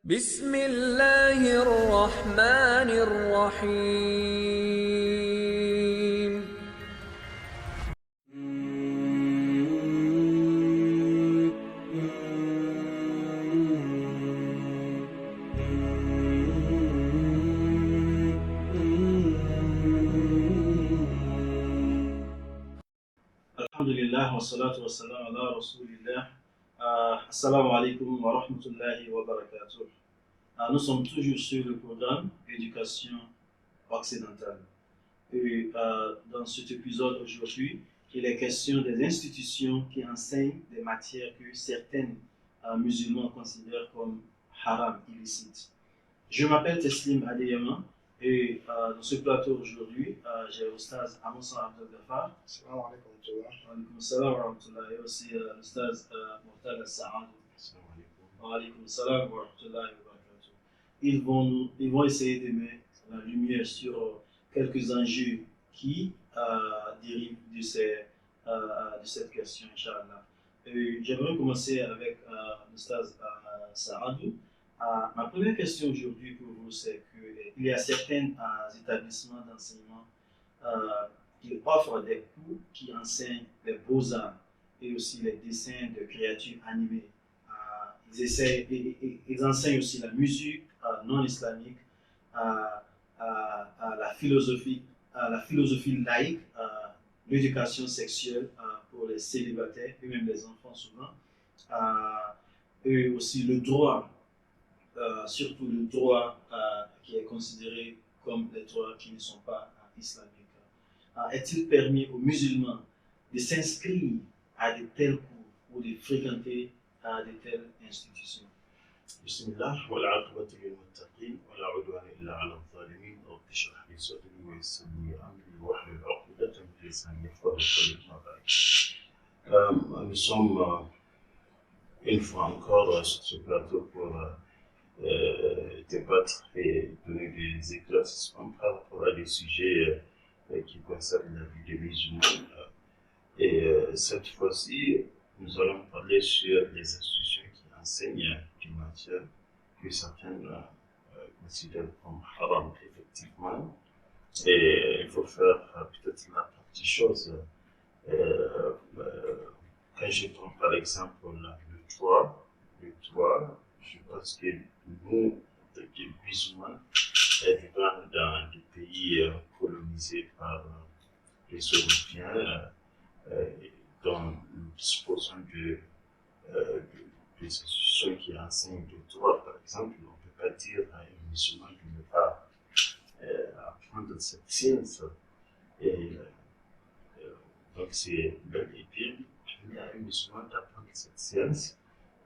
بسم الله الرحمن الرحيم. Alhamdulillah, wa salatu wa salam ala rasulillah. Assalamu alaikum wa rahmatullahi wa barakatuh. Nous sommes toujours sur le programme éducation occidentale. Et dans cet épisode aujourd'hui, il est question des institutions qui enseignent des matières que certains musulmans considèrent comme haram, illicites. Je m'appelle Teslim Adeyama et dans ce plateau aujourd'hui, j'ai l'Oustaz Amoussa Abdel Ghaffar. Salam alaikum wa rahmatullah. Wa alaikum salam wa rahmatullah. Et aussi l'Oustaz Mortal Saad. Salam alaikum. Wa alaikum salam wa rahmatullah wa barakatuh. Ils vont essayer de mettre la lumière sur quelques enjeux qui dérivent de cette question, Inch'Allah. J'aimerais commencer avec l'Oustaz Saadou. Ma première question aujourd'hui pour vous, c'est qu'il y a certains établissements d'enseignement qui offrent des cours qui enseignent les beaux-arts et aussi les dessins de créatures animées. Ils enseignent aussi la musique non islamique, la philosophie laïque, l'éducation sexuelle pour les célibataires et même les enfants souvent, et aussi le droit. Surtout le droit qui est considéré comme les droits qui ne sont pas islamiques. Est-il permis aux musulmans de s'inscrire à de tels cours ou de fréquenter de telles institutions? Bismillah, wa l'aqibatu lil muttaqin, wa la udwana illa ala al-zalimin, rabbi shrah li sadri wa yassir li amri wahlul 'uqdatan min lisani yafqahu qawli. Nous sommes une fois encore sur ce plateau pour débattre et donner des éclaircissements par rapport à des sujets qui concernent la vie des musulmans. Cette fois-ci, nous allons parler sur les institutions qui enseignent des matières que certains considèrent comme haram, effectivement. Et il faut faire peut-être la partie chose. Quand je prends par exemple le toit, je pense que nous, les musulmans, vivant dans des pays colonisés par les Européens, dont nous disposons de institutions qui enseignent le droit, par exemple, on ne peut pas dire à un musulman de ne pas apprendre cette science. Donc c'est bel et bien permis à un musulman d'apprendre cette science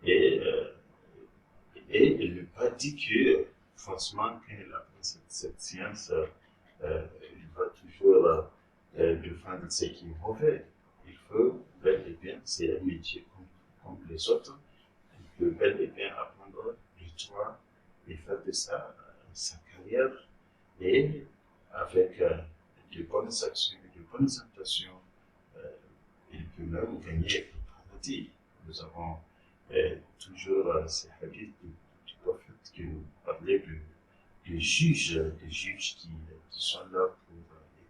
et il ne pas dit que forcément quand il apprend cette science, il va toujours défendre ce qui est mauvais. Il faut bel et bien, c'est un métier comme les autres, il peut bel et bien apprendre le droit et faire de ça sa carrière et avec de bonnes actions, de bonnes intentions, il peut même gagner le paradis. Nous avons toujours ces hadiths du prophète qui nous parlait des juges qui sont là pour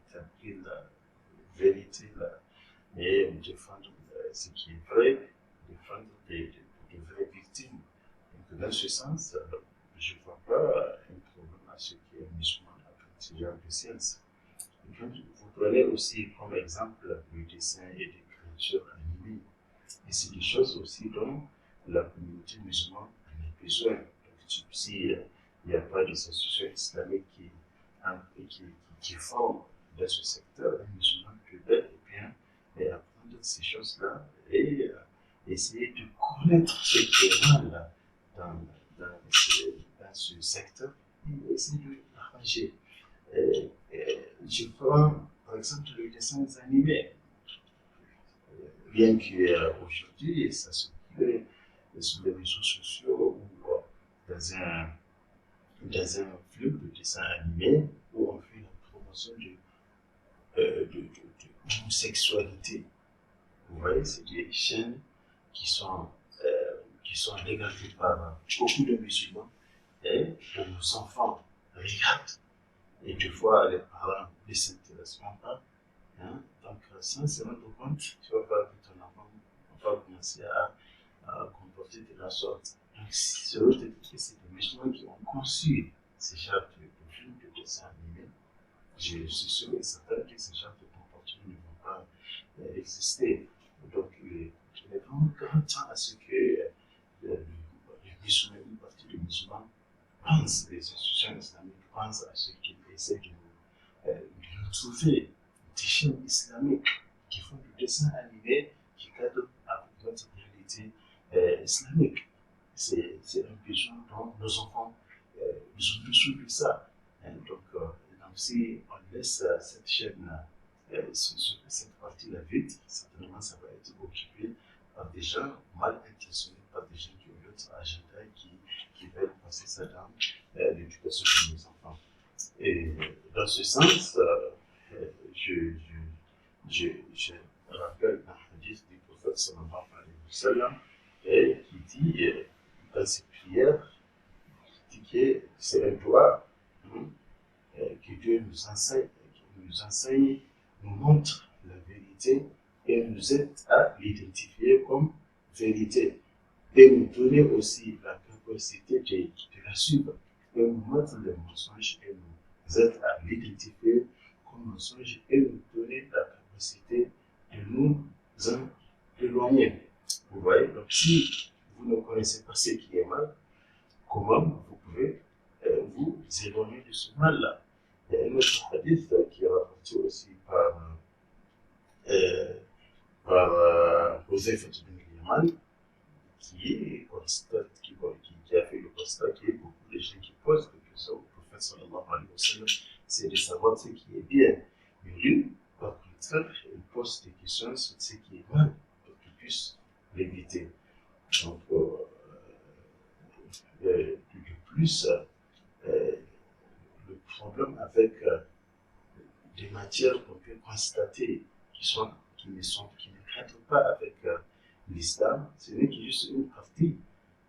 établir la vérité et défendre ce qui est vrai, défendre des vraies victimes. Donc dans ce sens, je ne vois pas un problème à ce qui est musulman avec ce genre de science. Vous prenez aussi comme exemple le dessin et des créatures animées. Et c'est des choses aussi dont la communauté musulmane en a besoin. Donc, si il n'y a pas des institutions islamiques qui forment dans ce secteur, un musulman peut bel et bien apprendre ces choses-là et essayer de connaître ce qui est mal dans ce secteur et essayer de l'arranger. Je prends par exemple le dessin animé. Bien qu'aujourd'hui, ça se fait sur les réseaux sociaux ou dans un film de dessin animé où on fait la promotion de l'homosexualité. Vous voyez, c'est des chaînes qui sont regardées par beaucoup de musulmans et nos enfants regardent, et des fois les parents ne s'intéressent pas. Hein? Donc, sans se rendre compte, tu vas voir que ton enfant va commencer à comporter de la sorte. Donc, c'est autre que c'est des musulmans qui ont conçu ces genres de films, de dessins animés. Je suis sûr et certain que ces genres de comportements ne vont pas exister. Donc, il est vraiment grand temps à ce que les musulmans, une partie des musulmans, pensent, les institutions islamiques pensent à ce qu'ils essaient de nous trouver des films islamiques qui font du dessin animé qui cadrent avec notre réalité islamique. C'est un besoin dont nos enfants ils ont besoin de ça. Donc, si on laisse cette chaîne, cette partie-là vide, certainement ça va être occupé par des gens mal intentionnés, par des gens qui ont d'autres agenda qui veulent passer ça dans l'éducation de nos enfants. Et dans ce sens, je rappelle un hadith du prophète sallallahu alayhi wa sallam qui dit dans ses prières, que c'est un droit que Dieu nous enseigne, nous montre la vérité et nous aide à l'identifier comme vérité. Et nous donner aussi la capacité de la suivre. Et nous montre le mensonge et nous aide à l'identifier comme mensonge et nous donner la capacité de nous en éloigner. Vous voyez, donc si vous ne connaissez pas ce qui est mal, comment vous pouvez vous éloigner de ce mal-là? Il y a un autre hadith qui est rapporté aussi par Huzaifa ibn al-Yaman qui a fait le constat qu'il y a beaucoup de gens qui posent des questions au prophète sallallahu alayhi wa sallam, c'est de savoir ce qui est bien. Mais lui, par contraire, il pose des questions sur ce qui est mal pour qu'il puisse l'éviter. Donc, de plus, le problème avec des matières qu'on peut constater qui ne cadrent pas avec l'islam, ce n'est que juste une partie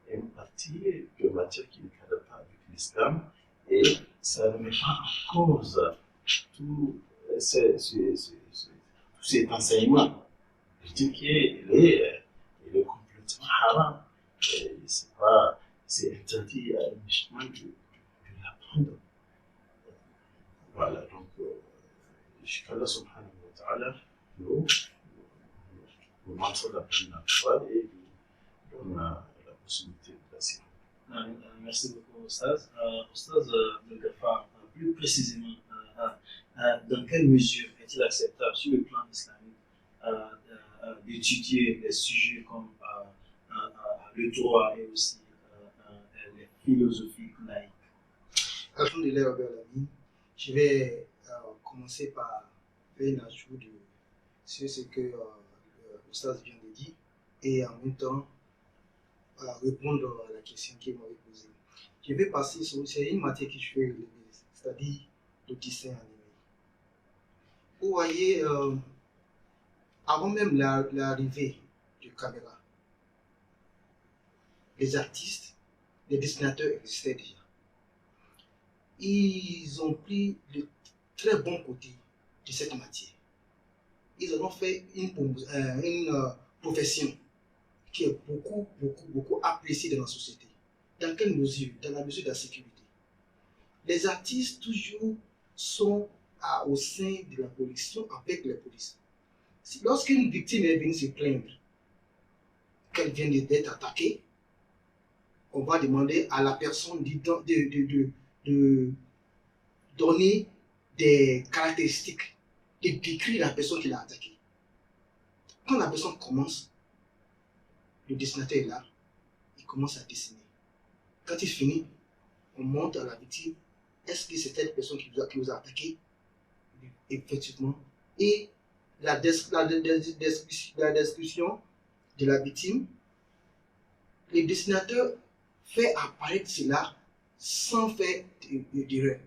de matière qui ne cadre pas avec l'islam, et ça ne met pas en cause tout cet enseignement. Je dis qu'il est complètement haram. C'est interdit à un musulman de l'apprendre. Voilà, donc, qu'Allah subhanahu wa ta'ala nous montre la bonne voie et nous donne la possibilité de la suivre. Merci beaucoup, Ostaz. Ostaz Belgafar, plus précisément, dans quelle mesure est-il acceptable sur le plan islamique d'étudier des sujets comme le droit et aussi les philosophies laïques? Alhamdulillah, je vais commencer par faire un ajout sur ce que l'Oustaz vient de dire et en même temps répondre à la question qu'il m'avait posée. Je vais passer sur une matière que je fais relever, c'est-à-dire le dessin animé. Vous voyez, avant même l'arrivée du caméra, les artistes, les dessinateurs existaient déjà. Ils ont pris le très bon côté de cette matière. Ils en ont fait une profession qui est beaucoup appréciée dans la société. Dans quelle mesure? Dans la mesure de la sécurité. Les artistes toujours sont au sein de la police, avec les polices. Lorsqu'une victime est venue se plaindre qu'elle vient d'être attaquée, on va demander à la personne de donner des caractéristiques, de décrire la personne qui l'a attaquée. Quand la personne commence, le dessinateur est là, il commence à dessiner. Quand il finit, on montre à la victime, est-ce que c'est cette personne qui vous a attaqué? Effectivement. Et la description de la victime, le dessinateur fait apparaître cela sans faire d'erreur.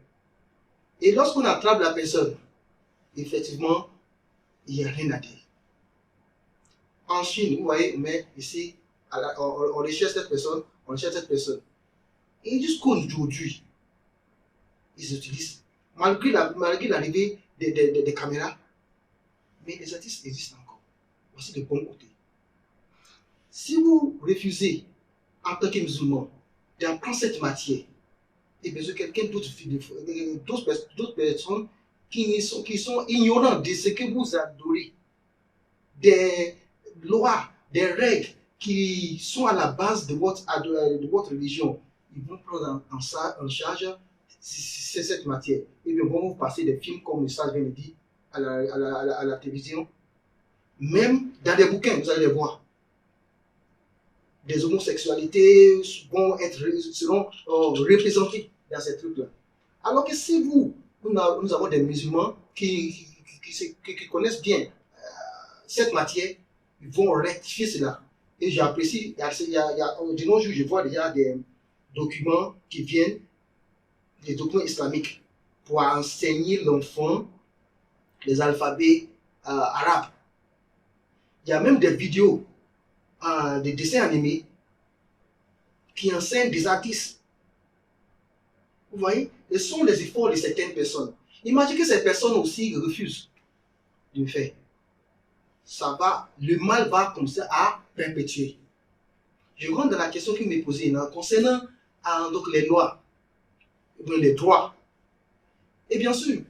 Et lorsqu'on attrape la personne, effectivement, il n'y a rien à dire. En Chine, vous voyez, mais ici, on recherche cette personne, Et jusqu'aujourd'hui, ils utilisent, malgré l'arrivée des caméras, mais les artistes existent encore. Voici le bon côté. Si vous refusez, en tant que musulman, d'apprendre cette matière, et bien sûr quelqu'un d'autre, d'autres personnes qui sont ignorantes de ce que vous adorez, des lois, des règles qui sont à la base de votre religion, ils vont prendre en charge cette matière. Et bien, vont vous passer des films comme le sage vient de dire à la télévision. Même dans des bouquins, vous allez les voir. Des homosexualités seront représentées dans ces trucs-là. Alors que si nous avons des musulmans qui connaissent bien cette matière, ils vont rectifier cela. Et j'apprécie, de nos jours, je vois déjà des documents qui viennent, des documents islamiques, pour enseigner l'enfant les alphabets arabes. Il y a même des vidéos, des dessins animés qui enseignent des artistes. Vous voyez, ce sont les efforts de certaines personnes. Imaginez que ces personnes aussi refusent de le faire. Le mal va comme ça à perpétuer. Je rentre dans la question qui m'est posée concernant donc les lois, les droits. Et bien sûr,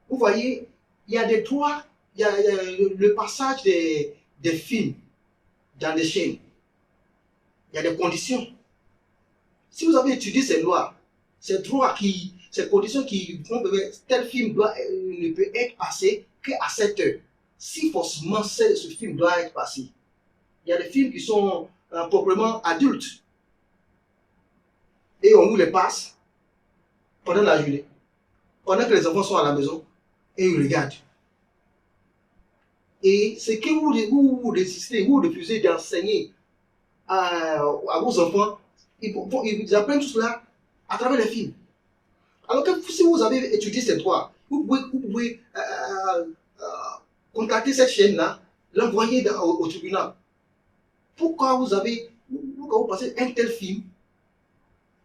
vous voyez, il y a des droits, il y a le passage des films dans les chaînes. Il y a des conditions. Si vous avez étudié ces lois, ces droits ces conditions qui vont permettre tel film ne peut être passé qu'à 7 heures. Si forcément ce film doit être passé. Il y a des films qui sont proprement adultes. Et on vous les passe pendant la journée. Pendant que les enfants sont à la maison et ils regardent. Et ce que vous décidez, vous refusez d'enseigner à vos enfants, ils apprennent tout cela à travers les films. Alors que si vous avez étudié ces droits, vous pouvez contacter cette chaîne-là, l'envoyer au tribunal. Pourquoi vous passez un tel film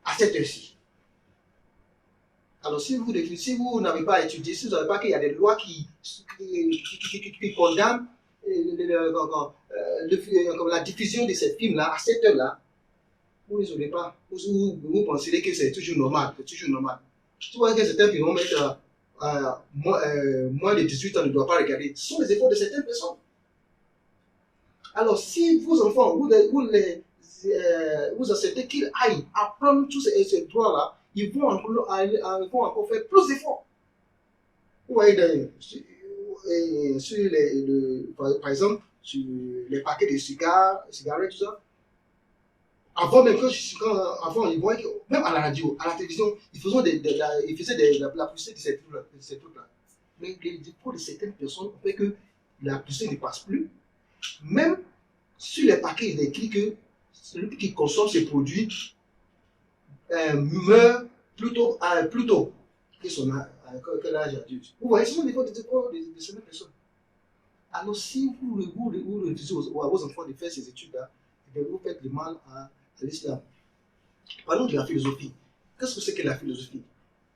à cette heure-ci? Alors si vous n'avez pas étudié, si vous n'avez pas qu'il y a des lois qui condamnent la diffusion de ces films-là à cette heure-là, vous ne saurez pas. Vous penserez que c'est toujours normal. C'est toujours normal. Tu vois que certains qui vont mettre moins de 18 ans ne doivent pas regarder. Ce sont les efforts de certaines personnes. Alors, si vos enfants, vous acceptez qu'ils aillent apprendre tous ces droits-là, ils vont encore faire plus d'efforts. Vous voyez, par exemple, sur les paquets de cigarettes, tout ça, avant même, avant, ils voyaient que, même à la radio, à la télévision, ils faisaient la publicité de ces trucs-là. Mais les efforts de certaines personnes ont fait que la publicité ne passe plus. Même sur les paquets, il est écrit que celui qui consomme ces produits meurt plus tôt que l'âge adulte. Vous voyez, ce sont des efforts de certaines personnes. Alors, si vous refusez à vos enfants de faire ces études-là, vous faites du mal à l'islam. Parlons de la philosophie. Qu'est-ce que c'est que la philosophie?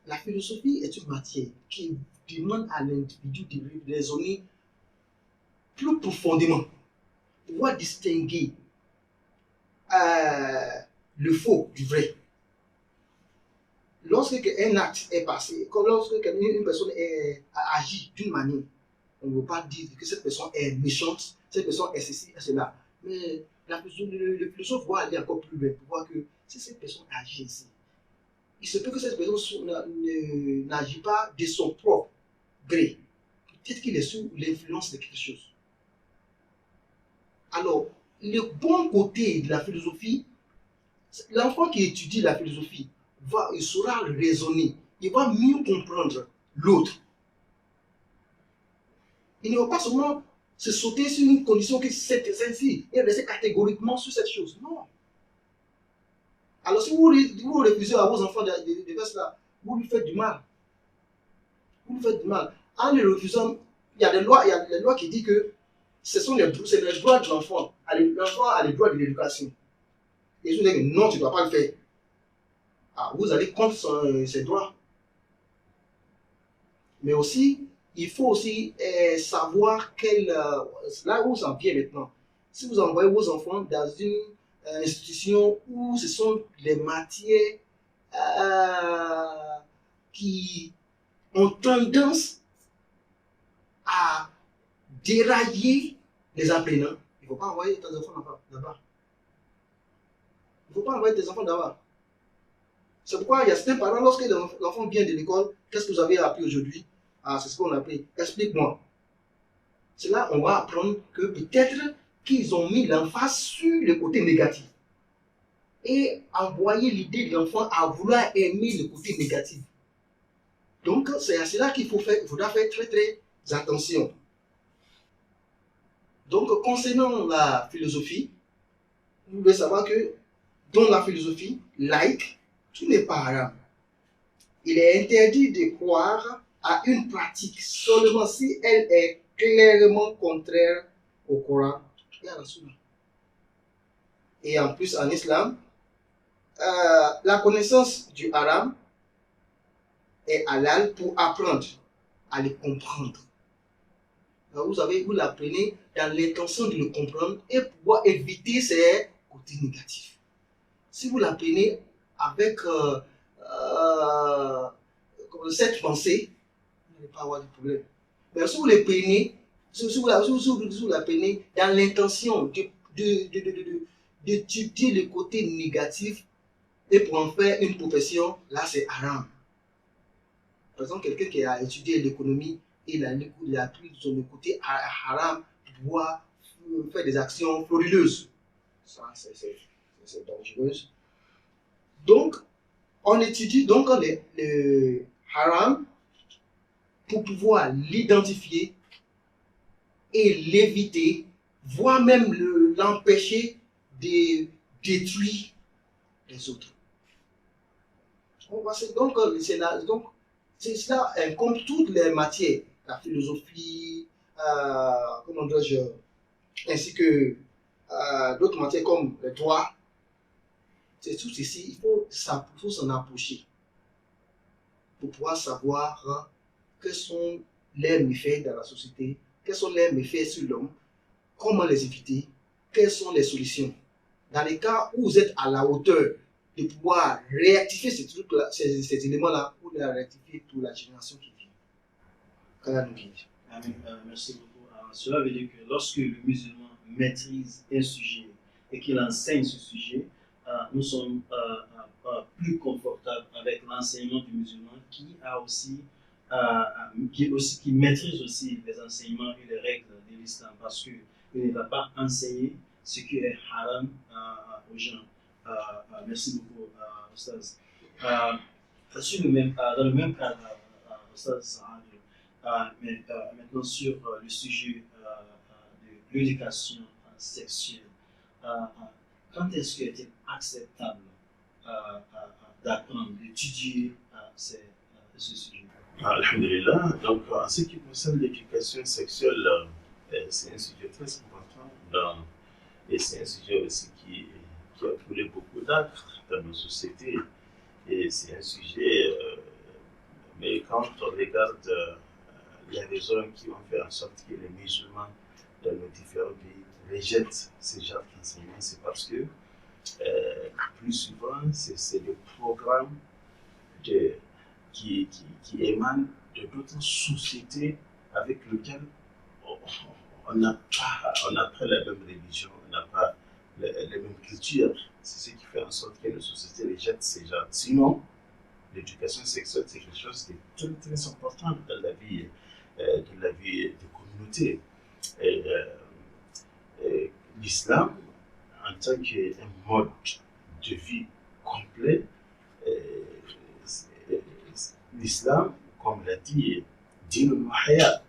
La philosophie est une matière qui demande à l'individu de raisonner plus profondément, pouvoir distinguer le faux du vrai. Lorsque un acte est passé, lorsque une personne a agi d'une manière, on ne veut pas dire que cette personne est méchante, cette personne est ceci et cela. Mais le philosophe va aller encore plus loin pour voir que si cette personne agit ainsi, il se peut que cette personne n'agit pas de son propre gré. Peut-être qu'il est sous l'influence de quelque chose. Alors, le bon côté de la philosophie, l'enfant qui étudie la philosophie, il saura raisonner, il va mieux comprendre l'autre. Il ne va pas seulement se sauter sur une condition que c'est ainsi et rester catégoriquement sur cette chose. Non. Alors si vous refusez à vos enfants de faire cela, vous lui faites du mal. Vous lui faites du mal. En les refusant, il y a des lois qui disent que c'est le droit de l'enfant. L'enfant a le droit de l'éducation. Et je vous dis que non, tu ne dois pas le faire. vous allez contre ses droits. Mais aussi, il faut aussi savoir là où ça vient maintenant. Si vous envoyez vos enfants dans une institution où ce sont les matières qui ont tendance à dérailler les apprenants, il ne faut pas envoyer tes enfants là-bas. Il ne faut pas envoyer tes enfants là-bas. C'est pourquoi il y a certains parents, lorsque l'enfant vient de l'école, qu'est-ce que vous avez appris aujourd'hui? C'est ce qu'on a appris. Explique-moi. C'est là on va apprendre que peut-être qu'ils ont mis l'emphase sur le côté négatif et envoyer l'idée de l'enfant à vouloir aimer le côté négatif. Donc, c'est à cela qu'il faudra faire très très attention. Donc, concernant la philosophie, vous devez savoir que dans la philosophie laïque, tout n'est pas haram. Il est interdit de croire à une pratique seulement si elle est clairement contraire au Coran et à la Sunna. Et en plus, en islam, la connaissance du haram est halal pour apprendre à le comprendre. Alors vous l'apprenez dans l'intention de le comprendre et pouvoir éviter ses côtés négatifs. Si vous l'apprenez avec cette pensée, vous n'allez pas avoir de problème. Mais si vous l'apprenez, dans l'intention d'étudier le côté négatif et pour en faire une profession, là c'est haram. Par exemple, quelqu'un qui a étudié l'économie et il a pris son côté haram pour pouvoir faire des actions frauduleuses. Ça, c'est dangereux. Donc, on étudie donc le haram pour pouvoir l'identifier et l'éviter, voire même l'empêcher de détruire les autres. C'est cela, comme toutes les matières, la philosophie, comment dirais-je, ainsi que d'autres matières comme le droit, c'est tout ceci, il faut s'en approcher pour pouvoir savoir quels sont les méfaits dans la société, quels sont les méfaits sur l'homme, comment les éviter, quelles sont les solutions. Dans les cas où vous êtes à la hauteur de pouvoir réactiver ces trucs-là, ces éléments-là, pour les réactiver pour la génération qui vient. Amen. Merci beaucoup. Cela veut dire que lorsque le musulman maîtrise un sujet et qu'il enseigne ce sujet, nous sommes plus confortables avec l'enseignement du musulman qui maîtrise aussi les enseignements et les règles de l'islam, parce qu'il ne va pas enseigner ce qui est haram aux gens. Merci beaucoup, Ostaz. Dans le même cadre, Ostaz, maintenant sur le sujet de l'éducation sexuelle, quand est-ce qu'il est acceptable d'apprendre, d'étudier ce sujet? Alhamdulillah. Donc, en ce qui concerne l'éducation sexuelle, c'est un sujet très important et c'est un sujet aussi qui a brûlé beaucoup d'actes dans nos sociétés. Et c'est un sujet, mais quand on regarde les raisons qui ont fait en sorte que les musulmans dans nos différents pays rejettent ce genre d'enseignement, c'est parce que plus souvent, c'est le programme qui émane de d'autres sociétés avec lesquelles on n'a pas la même religion, on n'a pas la même culture. C'est ce qui fait en sorte que les sociétés rejettent ces gens. Sinon, l'éducation sexuelle, c'est quelque chose de très, très important dans la vie de communauté. L'islam, en tant qu'un mode de vie complet, l'islam, comme l'a dit Din al-Hayat,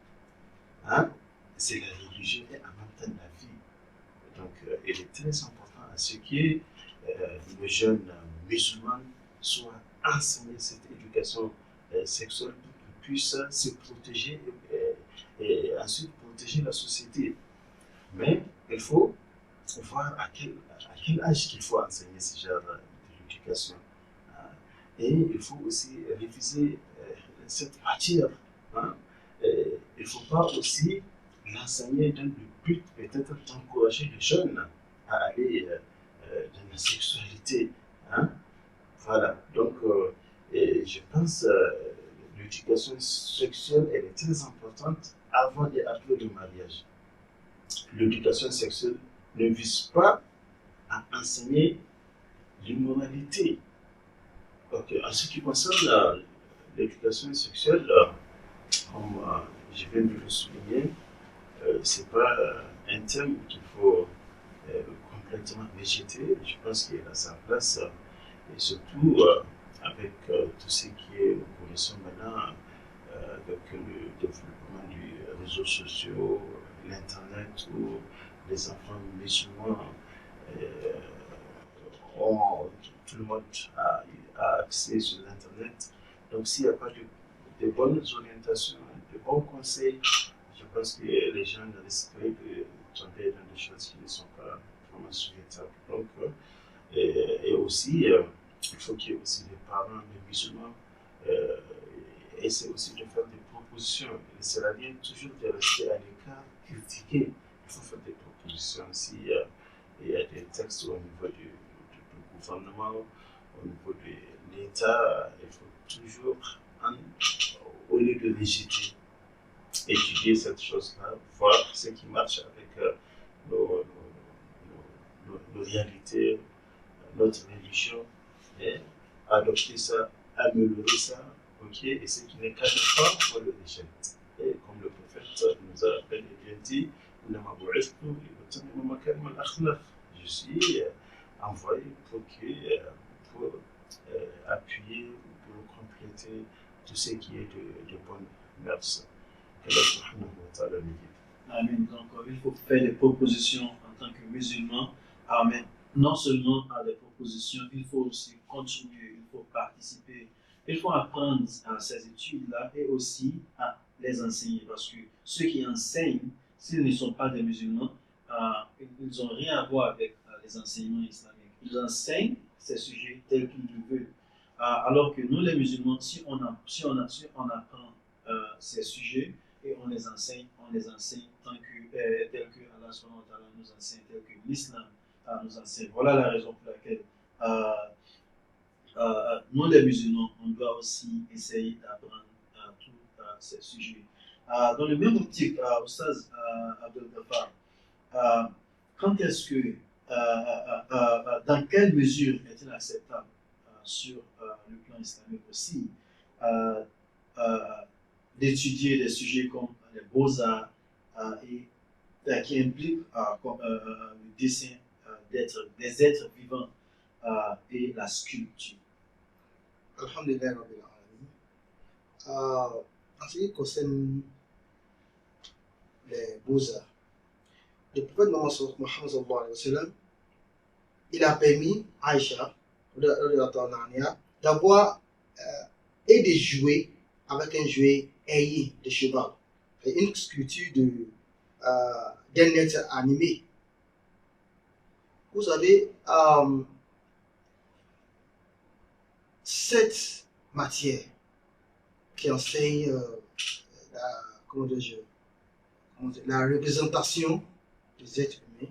c'est la religion et en même temps la vie. Donc, il est très important à ce que les jeunes musulmans soient enseignés cette éducation sexuelle pour qu'ils puissent se protéger et ensuite protéger la société. Mais il faut voir à quel âge qu'il faut enseigner ce genre d'éducation. Et il faut aussi réviser cette matière. Hein. Il ne faut pas aussi l'enseigner dans le but peut-être d'encourager les jeunes à aller dans la sexualité. Hein. Voilà, donc et je pense l'éducation sexuelle elle est très importante avant et après le mariage. L'éducation sexuelle ne vise pas à enseigner l'immoralité. Donc, en ce qui concerne l'éducation sexuelle, comme je viens de le souligner, ce n'est pas un thème qu'il faut complètement rejeter. Je pense qu'il a sa place, et surtout avec tout ce qui est, nous connaissons maintenant, avec le développement des réseaux sociaux, l'Internet, où les enfants musulmans tout le monde a accès sur l'Internet. Donc, s'il n'y a pas de bonnes orientations, de bons conseils, je pense que les gens risqueraient de tomber dans des choses qui ne sont pas vraiment souhaitables. Donc, et aussi, il faut qu'il y ait aussi des parents, des musulmans, essaient aussi de faire des propositions. Il ne sert à rien toujours de rester à l'écart, critiquer. Il faut faire des propositions. Si il y a des textes au niveau du gouvernement, au niveau de l'État, il faut toujours, au lieu de rejeter, étudier cette chose-là, voir ce qui marche avec nos réalités, notre religion, et adopter ça, améliorer ça, ok, et ce qui ne cadre pas, on le rejette. Et comme le prophète nous a bel et bien dit, je suis envoyé pour appuyer, pour compléter tout ce qui est de bonnes mœurs. Amen. Donc, il faut faire des propositions en tant que musulman. Amen. Non seulement à des propositions, il faut aussi continuer, il faut participer, il faut apprendre à ces études-là et aussi à les enseigner. Parce que ceux qui enseignent, s'ils ne sont pas des musulmans, ils n'ont rien à voir avec les enseignements islamiques. Ils enseignent ces sujets tels qu'ils le veulent. Alors que nous, les musulmans, si on apprend ces sujets et on les enseigne tels que Allah subhanahu wa ta'ala nous enseigne, tel que l'islam nous enseigne. Voilà la raison pour laquelle nous, les musulmans, on doit aussi essayer d'apprendre tous ces sujets. Dans le même optique, Oustaz Abdel Ghaffar, quand est-ce que, dans quelle mesure est-il acceptable sur le plan islamique aussi d'étudier des sujets comme les beaux-arts et qui impliquent le dessin des êtres vivants et la sculpture. Alhamdulillah Rabbil Alamin. En ce qui concerne les beaux-arts, le prophète Mohammed sallallahu alayhi wa sallam, il a permis à Aïcha d'avoir et de jouer avec un jouet ailé de cheval, une sculpture d'un être animé. Vous savez, cette matière qui enseigne la représentation des êtres humains,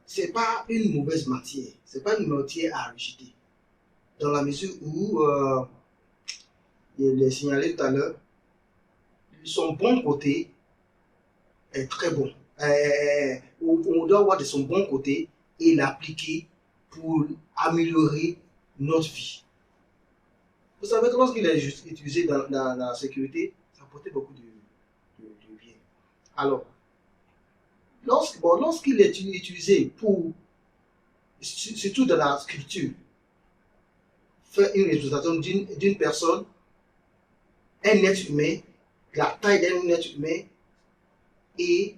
ce n'est pas une mauvaise matière, ce n'est pas une matière à rejeter. Dans la mesure où, je l'ai signalé tout à l'heure, son bon côté est très bon. On doit avoir de son bon côté et l'appliquer pour améliorer notre vie. Vous savez que lorsqu'il est utilisé dans la sécurité, ça apporte beaucoup de bien. Alors, lorsqu'il est utilisé pour, surtout dans la sculpture, faire une représentation d'une personne, un être humain, la taille d'un être humain, et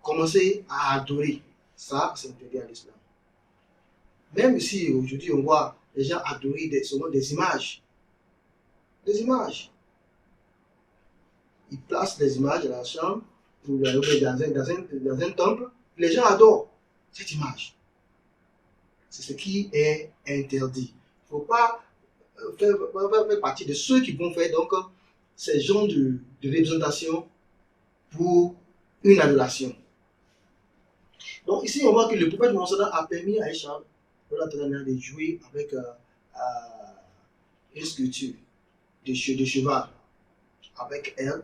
commencer à adorer, ça c'est interdit à l'islam. Même si aujourd'hui on voit les gens adorer seulement des images. Des images. Ils placent des images dans la chambre, pour les mettre dans un temple. Les gens adorent cette image. C'est ce qui est interdit. Il ne faut pas faire partie de ceux qui vont faire donc ces genres de représentation pour une adoration. Donc ici, on voit que le prophète Mohammed a permis à Aïcha de jouer avec une sculpture de cheval avec elle.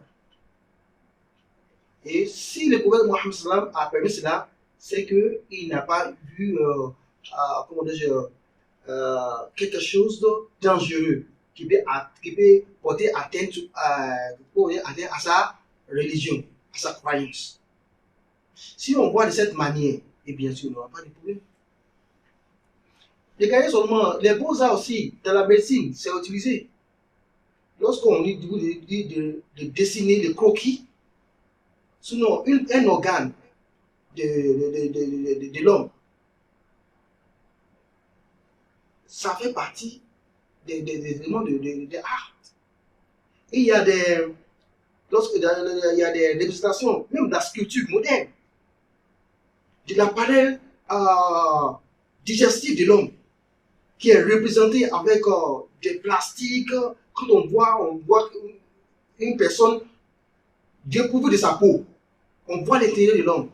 Et si le prophète Mohammed a permis cela, c'est qu'il n'a pas vu quelque chose de dangereux qui peut porter atteinte à sa religion, à sa croyance. Si on voit de cette manière, et bien sûr, on n'aura pas de problème. Regardez seulement, les beaux-arts aussi, dans la médecine, c'est utilisé. Lorsqu'on dit de dessiner le croquis, sinon un organe de l'homme, ça fait partie des éléments de art. Et il y a des représentations, même de la sculpture moderne, de l'appareil digestif de l'homme, qui est représenté avec des plastiques. Quand on voit une personne dépourvue de sa peau, on voit l'intérieur de l'homme.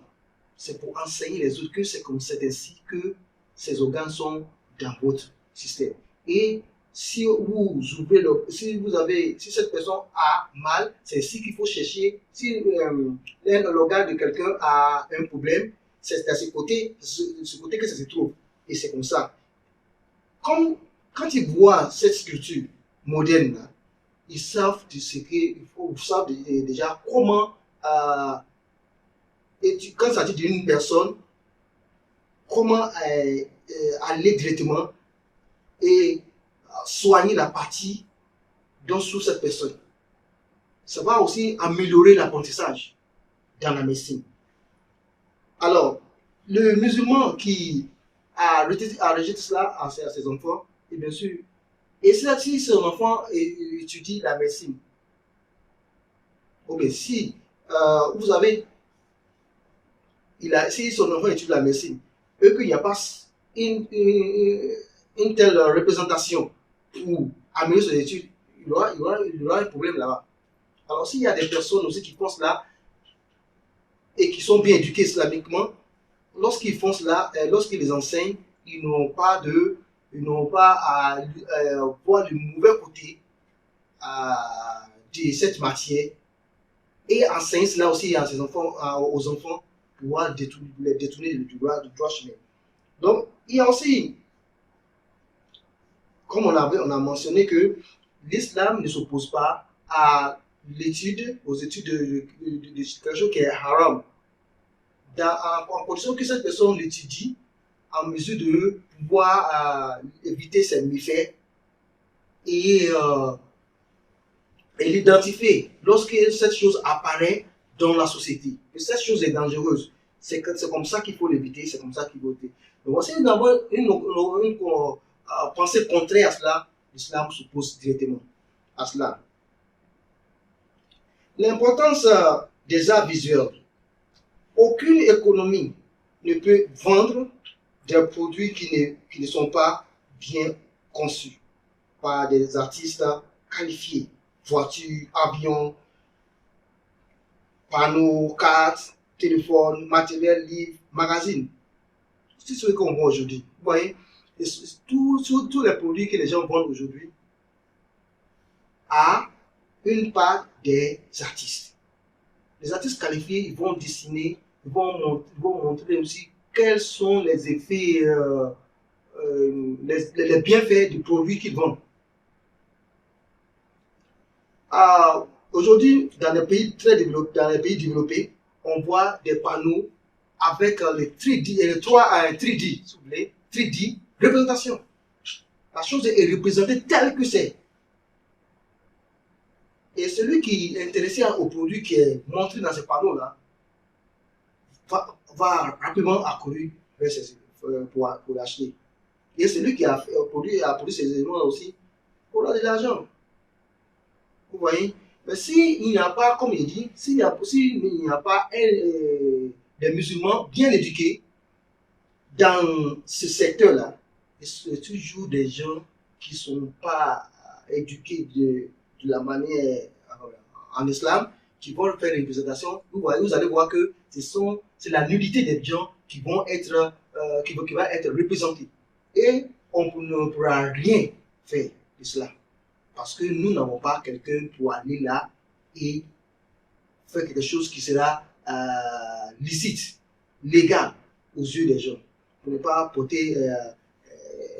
C'est pour enseigner les autres que c'est ainsi que ces organes sont dans votre système. Et si si cette personne a mal, c'est ici qu'il faut chercher. Si l'organe de quelqu'un a un problème, c'est à ce côté que ça se trouve. Et c'est comme ça. Quand ils voient cette sculpture moderne, là, ils savent déjà comment, quand ça dit d'une personne, comment aller directement et soigner la partie dont souffre cette personne. Ça va aussi améliorer l'apprentissage dans la médecine. Alors, le musulman qui a rejeté cela à ses enfants, et bien sûr, et si son enfant étudie la médecine, ok, si si son enfant étudie la médecine, et qu'il n'y a pas une telle représentation pour améliorer ses études, il y aura un problème là-bas. Alors s'il y a des personnes aussi qui font cela et qui sont bien éduquées islamiquement, lorsqu'ils font cela, lorsqu'ils les enseignent, ils n'auront pas à voir le mauvais côté de cette matière et enseigner cela aussi à aux enfants pour pouvoir les détourner du droit chemin. Donc, il y a aussi, comme on a mentionné, que l'islam ne s'oppose pas aux études de quelque chose qui est haram, en condition que cette personne l'étudie en mesure de pouvoir éviter ses méfaits et l'identifier lorsque cette chose apparaît dans la société, que cette chose est dangereuse. C'est comme ça qu'il faut l'éviter, c'est comme ça qu'il faut l'éviter. Donc, si nous avons une pensée contraire à cela, l'islam s'oppose directement à cela. L'importance des arts visuels. Aucune économie ne peut vendre des produits qui ne sont pas bien conçus par des artistes qualifiés. Voitures, avions, panneaux, cartes, téléphones, matériel, livres, magazines. C'est ce qu'on voit aujourd'hui. Vous voyez, tous les produits que les gens vendent aujourd'hui a une part des artistes. Les artistes qualifiés, ils vont dessiner, ils vont montrer aussi quels sont les effets, les bienfaits du produit qu'ils vendent. Aujourd'hui, dans les pays développés, on voit des panneaux avec les 3D, et les 3D, si vous voulez, 3D représentation. La chose est représentée telle que c'est. Et celui qui est intéressé au produit qui est montré dans ces panneaux-là va rapidement accourir pour l'acheter. Et celui qui a produit ces éléments aussi aura de l'argent. Vous voyez? Mais s'il n'y a pas, comme il dit, s'il n'y a pas des musulmans bien éduqués dans ce secteur-là, c'est toujours des gens qui ne sont pas éduqués de la manière en islam, qui vont faire une présentation. Vous allez voir que c'est la nullité des gens qui vont être, qui va être représentée. Et on ne pourra rien faire de cela. Parce que nous n'avons pas quelqu'un pour aller là et faire quelque chose qui sera licite, légal aux yeux des gens, pour ne pas porter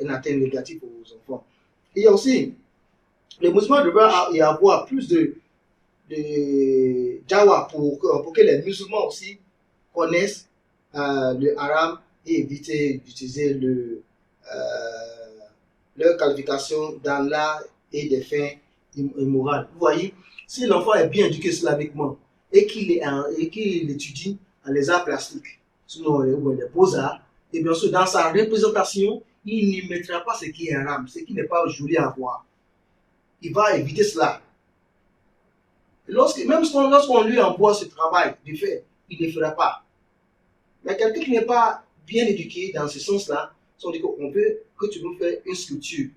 une atteinte négative aux enfants. Et aussi, les musulmans devraient y avoir plus de dawa pour que les musulmans aussi connaissent le haram et éviter d'utiliser leur qualification dans l'art et des fins immorales. Vous voyez, si l'enfant est bien éduqué islamiquement et qu'il étudie les arts plastiques, sinon les beaux-arts, et bien sûr dans sa représentation, il n'y mettra pas ce qui est haram, ce qui n'est pas joli à voir. Il va éviter cela. Même lorsqu'on lui envoie ce travail de faire, il ne le fera pas. Mais quelqu'un qui n'est pas bien éduqué dans ce sens-là, on dit qu'on veut que tu nous fasses une sculpture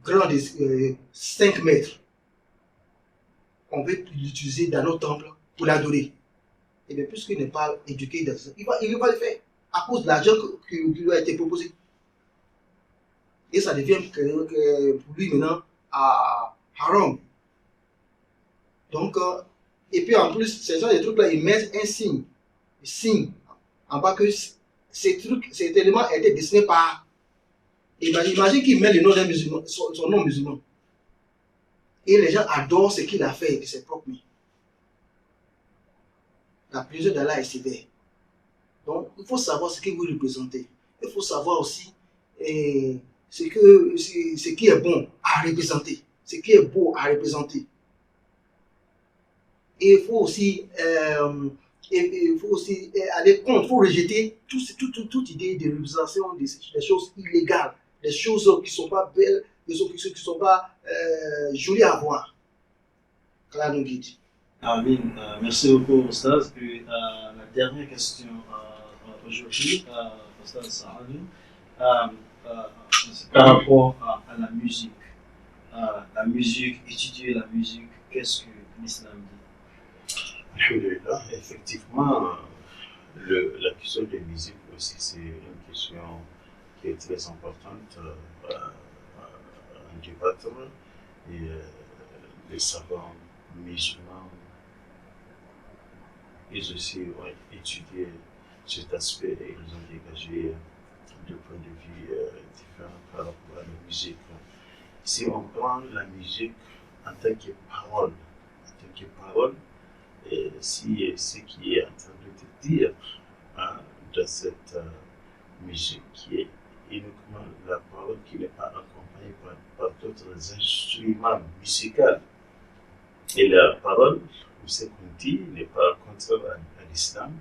grande de 5 mètres. On veut l'utiliser dans nos temples pour l'adorer. Et bien, puisqu'il n'est pas éduqué dans ça, il ne va pas le faire à cause de l'argent qui lui a été proposé. Et ça devient pour lui maintenant haram. Donc, et puis en plus, ces gens, les trucs-là, ils mettent un signe en bas que cet élément a été dessiné par. Imagine qu'il met le nom d'un musulman, son nom musulman. Et les gens adorent ce qu'il a fait de ses propres mains. La plusieurs d'Allah est sévère. Donc, il faut savoir ce que vous représentez. Il faut savoir aussi ce qui est bon à représenter, ce qui est beau à représenter. Et il faut aussi, aller contre, il faut rejeter toute idée de représentation des choses illégales, des choses qui ne sont pas belles, des choses qui ne sont pas jolies à voir. Qu'Allah nous guide. Amin. Merci beaucoup, Ostaz. Puis la dernière question aujourd'hui, Ostaz Saadou, c'est par rapport à la musique. La musique, étudier la musique, qu'est-ce que l'islam dit? Alhamdulillah, effectivement, la question de musique aussi, c'est une question qui est très importante à débattre. Et les savants musulmans, ils aussi ont étudié cet aspect et ils ont dégagé deux points de vue différents par rapport à la musique. Si on prend la musique en tant que parole, et si ce qui est en train de te dire dans cette musique qui est uniquement la parole qui n'est pas accompagnée par d'autres instruments musicaux, et la parole, ou ce qu'on dit, n'est pas contraire à l'islam,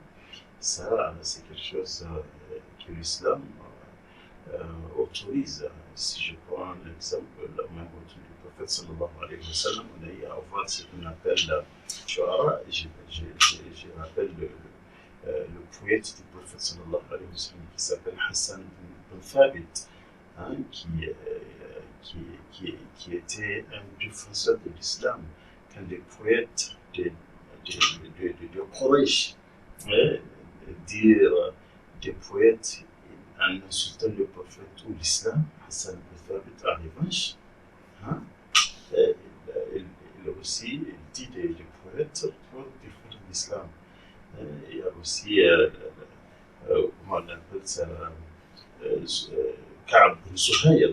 ça c'est quelque chose que l'islam autorise. Si je prends l'exemple même autour du prophète sallallahu alayhi wa sallam, on a eu à voir ce qu'on appelle la shu'ara. Je rappelle le poète du prophète sallallahu alayhi wa sallam qui s'appelle Hassan bin Thabit, qui était un défenseur de l'islam. Quand les poètes de Quraysh dire des poètes en insultant le prophète ou l'islam, Hassan bin Thabit en revanche, il aussi dit des poètes pour défendre l'islam. Il y a aussi, comment on appelle ça, Ka'b bin Zuhayr,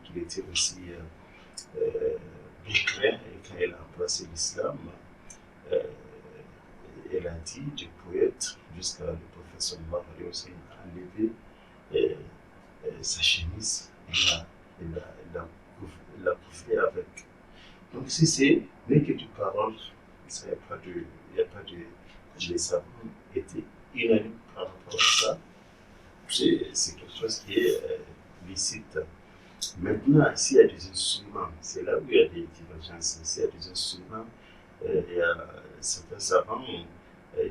qui était aussi bien clair, et quand il a embrassé l'islam, il a dit des poètes jusqu'à le prophète sallallahu alayhi wa sallam a enlevé sa chemise, il l'a couvert avec. Donc si c'est n'est que du parole, il n'y a pas de les savants étaient unanimes par rapport à ça. C'est quelque chose qui est licite. Maintenant, s'il y a des instruments, c'est là où il y a des divergences. S'il y a des instruments, il y a certains savants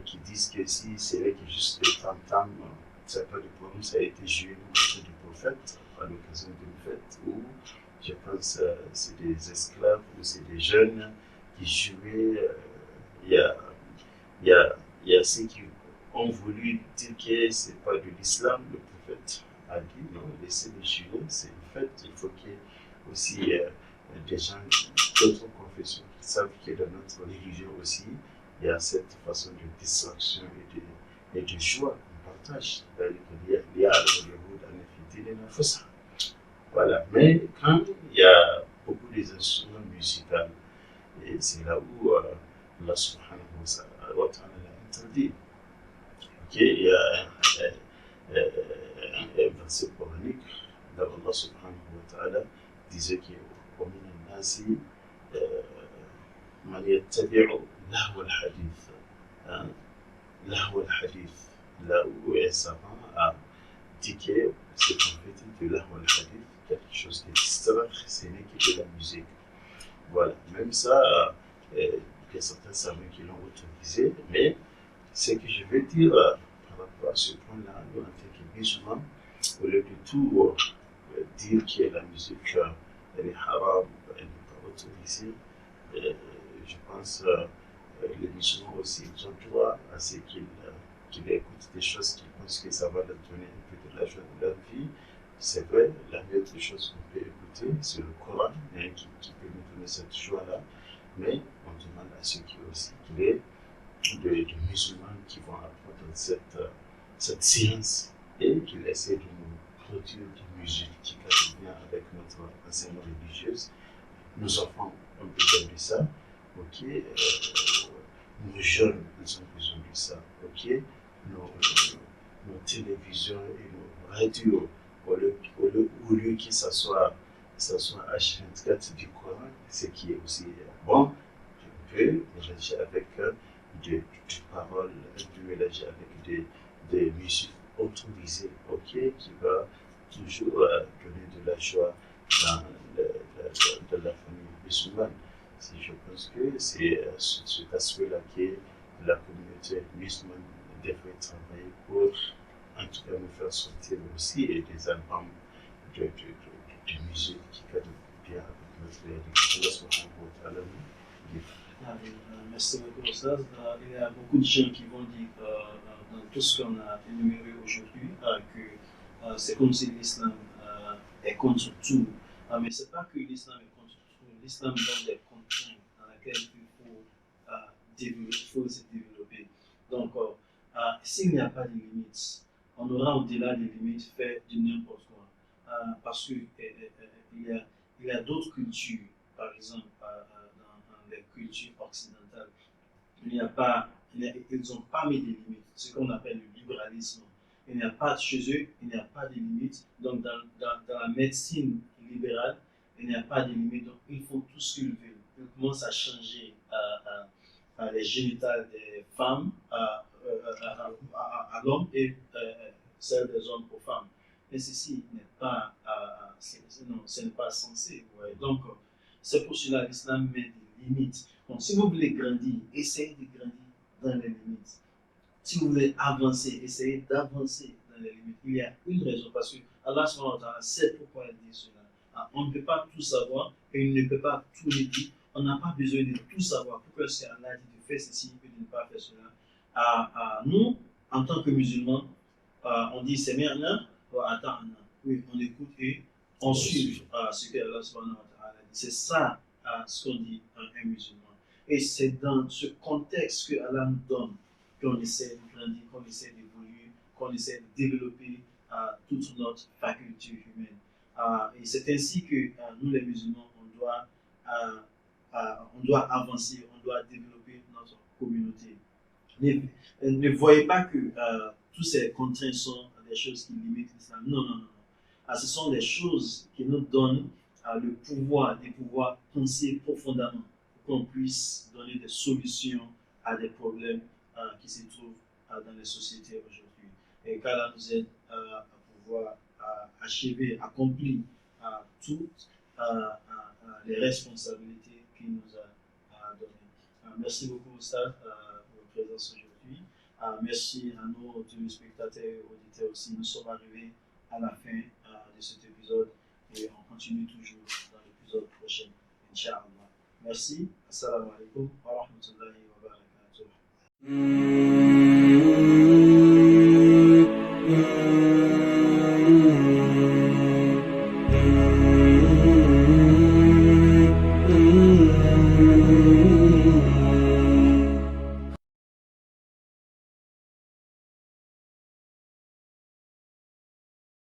qui disent que si c'est vrai que juste le tam-tam, ça n'a pas de problème, ça a été joué dans du prophète à l'occasion d'une fête où, je pense, c'est des esclaves ou c'est des jeunes qui jouaient. Il y a, il y a, il y a ceux qui ont voulu dire que ce n'est pas de l'islam. Le prophète a dit non, laissez-les jouer, c'est une fête. Il faut qu'il y ait aussi des gens d'autres confessions qui savent que dans notre religion aussi, il y a cette façon de distraction et de joie qu'on partage. Il y a voilà. Mais quand il y a beaucoup des instruments musicaux, et c'est là où Allah subhanahu wa ta'ala l'a interdit. Okay, il y a un verset coranique où Allah subhanahu wa ta'ala disait que ومن الناس من يتبع لهو الحديث لهو الحديث là où un savant a dit que c'est en fait de l'ahwa al-hadith, quelque chose de distrait, ce n'est que de la musique. Voilà, même ça, il y a certains savants qui l'ont autorisé, mais ce que je veux dire par rapport à ce point-là, nous en tant que musulmans, au lieu de tout dire que la musique elle est haram, elle n'est pas autorisée, je pense les musulmans aussi ils ont droit à ce qu'ils écoutent des choses qu'ils pensent que ça va leur donner un peu de la joie de leur vie. C'est vrai, la meilleure des choses qu'on peut écouter, c'est le Coran, qui peut nous donner cette joie-là, mais on demande à ceux qui aussi qu'il y ait des musulmans qui vont apprendre cette science et qu'ils essaient de nous produire des musiques qui cadrent bien avec notre enseignement religieux. Nos enfants ont besoin de ça, ok. Nos jeunes, ils ont besoin de ça, ok. Nos télévisions et nos radios, au lieu que ça soit H24 du Coran, ce qui est aussi bon, on peut mélanger avec des paroles, on peut mélanger avec des musiques autorisées, ok, qui va toujours donner de la joie dans la famille musulmane. Je pense que c'est cet aspect-là que la communauté musulmane devrait travailler pour, en tout cas, nous faire sortir aussi des albums de musique qui cadrent bien avec notre religion. Merci beaucoup, Ostaz. Il y a beaucoup de gens qui vont dire dans tout ce qu'on a énuméré aujourd'hui que c'est comme si l'islam est contre tout. Mais ce n'est pas que l'islam est contre tout. L'islam donne des contraintes dans lesquelles il faut se développer. Donc, s'il n'y a pas de limites, on aura au-delà des limites fait du n'importe quoi. Parce qu'il y a d'autres cultures, par exemple, dans les cultures occidentales, ils n'ont pas mis de limites, ce qu'on appelle le libéralisme. Il n'y a pas chez eux, il n'y a pas de limites. Donc, dans la médecine libérale, il n'y a pas de limites. Donc, ils font tout ce qu'ils veulent. Ils commencent à changer les génitales des femmes à l'homme et celles des hommes aux femmes. Mais ceci n'est pas, ce n'est pas censé. Ouais. Donc, c'est pour cela que l'islam met des limites. Donc, si vous voulez grandir, essayez de grandir dans les limites. Si vous voulez avancer, essayez d'avancer dans les limites. Il y a une raison, parce que Allah sait pourquoi il dit cela. On ne peut pas tout savoir et il ne peut pas tout le dire. On n'a pas besoin de tout savoir. Pourquoi c'est Allah dit de faire ceci et de ne pas faire cela. Nous, en tant que musulmans, on dit c'est maintenant, attends, oui, on écoute et on suit ce que Allah subhanahu wa ta'ala dit. C'est ça ce qu'on dit un musulman. Et c'est dans ce contexte que Allah nous donne qu'on essaie de grandir, qu'on essaie d'évoluer, qu'on essaie de développer toute notre faculté humaine. Et c'est ainsi que nous les musulmans, on doit avancer, on doit développer notre communauté. Ne voyez pas que toutes ces contraintes sont des choses qui limitent l'islam. Non, non, non. Ce sont des choses qui nous donnent le pouvoir de pouvoir penser profondément pour qu'on puisse donner des solutions à des problèmes qui se trouvent dans les sociétés aujourd'hui. Et qu'Allah nous aide à pouvoir achever, accomplir toutes les responsabilités qu'il nous a données. Merci beaucoup, Oustaz, pour votre présence aujourd'hui. Merci à nos téléspectateurs et auditeurs aussi. Nous sommes arrivés à la fin de cet épisode et on continue toujours dans l'épisode prochain, Inch'Allah. Merci. Assalamu alaikum wa rahmatullahi wa barakatuh.